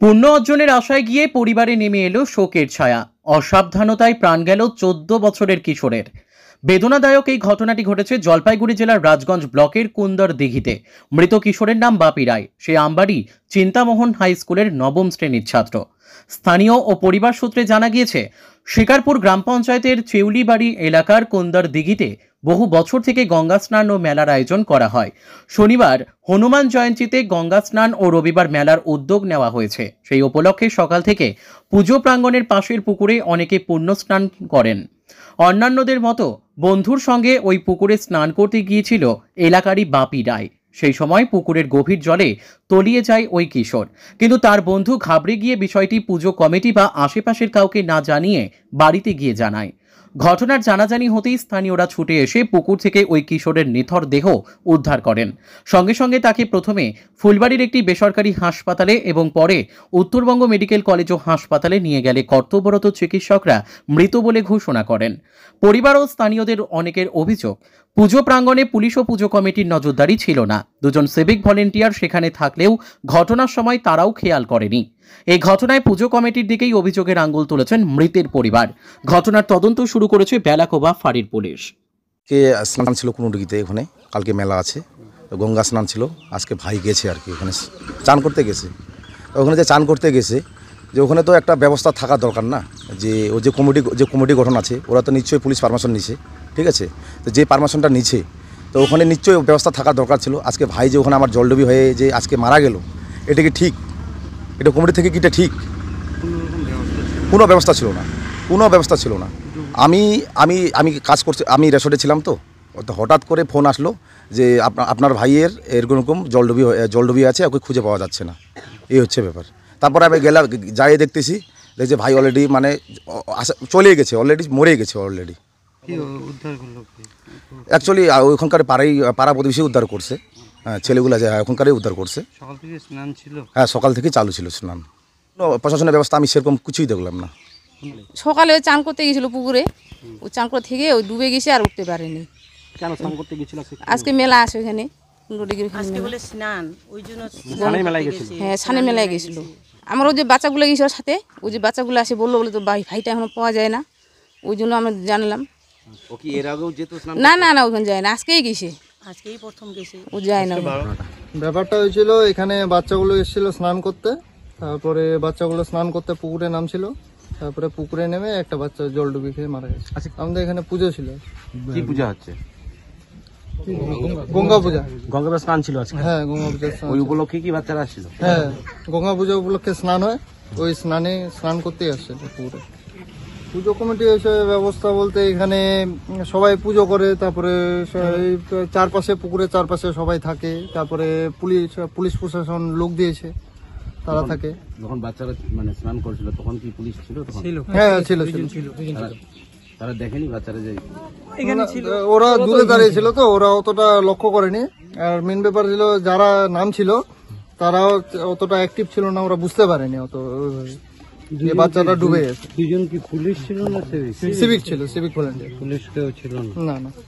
পুণ্য অর্জনের আশায় গিয়ে পরিবারে নেমে এলো শোকের ছায়া। অসাবধানতায় প্রাণ গেল 14 বছরের কিশোরের। বেদনাদায়ক এই ঘটনাটি ঘটেছে জলপাইগুড়ি জেলার রাজগঞ্জ ব্লকের কুন্দর দিঘিতে। মৃত কিশোরের নাম বাপি রায়। সে আমবাড়ি চিন্তামোহন হাই স্কুলের নবম শ্রেণীর ছাত্র। স্থানীয় ও পরিবার সূত্রে জানা গিয়েছে, শিকারপুর গ্রাম পঞ্চায়েতের চেউলিবাড়ি এলাকার কুন্দর দিঘিতে বহু বছর থেকে গঙ্গা স্নান ও মেলার আয়োজন করা হয়। শনিবার হনুমান জয়ন্তীতে গঙ্গা স্নান ও রবিবার মেলার উদ্যোগ নেওয়া হয়েছে। সেই উপলক্ষে সকাল থেকে পুজো প্রাঙ্গণের পাশের পুকুরে অনেকে পুণ্য স্নান করেন। অন্যান্যদের মতো বন্ধুর সঙ্গে ওই পুকুরে স্নান করতে গিয়েছিল এলাকারই বাপি রায়। সেই সময় পুকুরের গভীর জলে তলিয়ে যায় ওই কিশোর, কিন্তু তার বন্ধু ঘাবড়ে গিয়ে বিষয়টি পুজো কমিটি বা আশেপাশের কাউকে না জানিয়ে বাড়িতে গিয়ে জানায়। ঘটনার জানাজানি হতেই স্থানীয়রা ছুটে এসে পুকুর থেকে ওই কিশোরের নিথর দেহ উদ্ধার করেন। সঙ্গে সঙ্গে তাকে প্রথমে ফুলবাড়ির একটি বেসরকারি হাসপাতালে এবং পরে উত্তরবঙ্গ মেডিকেল কলেজ ও হাসপাতালে নিয়ে গেলে কর্তব্যরত চিকিৎসকরা মৃত বলে ঘোষণা করেন। পরিবার ও স্থানীয়দের অনেকের অভিযোগ, পুজো প্রাঙ্গণে পুলিশ ও পুজো কমিটির নজরদারি ছিল না। দুজন সিভিক ভলেন্টিয়ার সেখানে থাকলেও ঘটনার সময় তারাও খেয়াল করেনি। এই ঘটনায় পুজো কমিটির দিকেই অভিযোগের আঙ্গুল তুলেছেন মৃতের পরিবার। ঘটনার তদন্ত শুরু করেছে বেলাকোবা ফাঁড়ির পুলিশ। স্নান ছিল কুনুডিগিতে, ওখানে কালকে মেলা আছে, গঙ্গা স্নান ছিল। আজকে ভাই গেছে আর কি, ওখানে চান করতে গেছে। ওখানে যে চান করতে গেছে, যে ওখানে তো একটা ব্যবস্থা থাকা দরকার না, যে ও যে কমিটি গঠন আছে, ওরা তো নিশ্চয়ই পুলিশ পারমিশন নিছে, ঠিক আছে। তো যে পারমিশনটা নিচ্ছে, তো ওখানে নিশ্চয়ই ব্যবস্থা থাকা দরকার ছিল। আজকে ভাই যে ওখানে আমার জলডুবি হয়ে যে আজকে মারা গেল, এটা কি ঠিক? এটা কমিটি থেকে কিটা ঠিক? কোনো ব্যবস্থা ছিল না, কোনো ব্যবস্থা ছিল না। আমি আমি আমি কাজ করছি, আমি রেসর্টে ছিলাম। তো হঠাৎ করে ফোন আসলো যে আপনার ভাইয়ের এরকম জলডুবি আছে, ওকে খুঁজে পাওয়া যাচ্ছে না। এই হচ্ছে ব্যাপার। তারপরে আমি গেলাম, যাই দেখতেছি যে ভাই অলরেডি মানে চলে গেছে, অলরেডি মরে গেছে অলরেডি। অ্যাকচুয়ালি ওইখানকার পাড়া প্রতিবেশী উদ্ধার করছে। হ্যাঁ, ছেলেগুলো যে ওখানকারই উদ্ধার করছে। সকাল থেকে স্নান ছিল? হ্যাঁ, সকাল থেকে চালু ছিল স্নান। প্রশাসনের ব্যবস্থা আমি সেরকম কিছুই দেখলাম না। সকালে চান করতে গেছিল পুকুরে, ও চান করে থেকে ওই ডুবে গেছে আর উঠতে পারেনি। কেন স্নান করতে গেছিল? আজকে মেলা আছে ওখানে, হ্যাঁ সানে মেলায় গেছিল। আমার ওই যে বাচ্চাগুলো গেছিল সাথে, ওই যে বাচ্চাগুলো আসে বললো বলে তো ভাইটা এখনো পাওয়া যায় না, ওই জন্য আমরা জানলাম। না না না, ওখানে যায় না, আজকেই গেছে, আজকেই প্রথম গেছে, ও যায় না। ব্যাপারটা হয়েছিল, এখানে বাচ্চাগুলো এসেছিল স্নান করতে, তারপরে বাচ্চাগুলো স্নান করতে পুকুরে নামছিল, তারপরে পুকুরে নেমে একটা বাচ্চা জলডুবি খেয়ে মারা গেছে। আমাদের এখানে পুজো ছিল। কি পূজা হচ্ছে? গঙ্গা পূজা। গঙ্গা পূজা স্নান ছিল আজকে? হ্যাঁ, গঙ্গা পূজা স্নান। ওই উপলক্ষে কি বাচ্চারা আসছিল? হ্যাঁ, গঙ্গা পূজা উপলক্ষে স্নান হয়, ওই স্নান করতেই আসছে পুকুরে। পুজো কমিটি হিসেবে ব্যবস্থা বলতে এখানে সবাই পুজো করে, তারপরে চারপাশে পুকুরের চারপাশে সবাই থাকে, তারপরে পুলিশ প্রশাসন লোক দিয়েছে, তারা থাকে। যখন বাচ্চারা মানে স্নান করছিল তখন কি পুলিশ ছিল? হ্যাঁ ছিল। তারা দেখেনি বাচ্চারা যে এখানে ছিল? ওরা দূরে দাঁড়িয়ে ছিল, তো ওরা অতটা লক্ষ্য করেনি। আর মেন ব্যাপার ছিল, যারা নাম ছিল তারাও অতটা অ্যাক্টিভ ছিল না, ওরা বুঝতে পারেনি অত যে বাচ্চাটা ডুবে গেছে। দুজন কি পুলিশ ছিল না সিভিক ছিল? Civic volunteer. পুলিশ কেউ ছিল না? না না।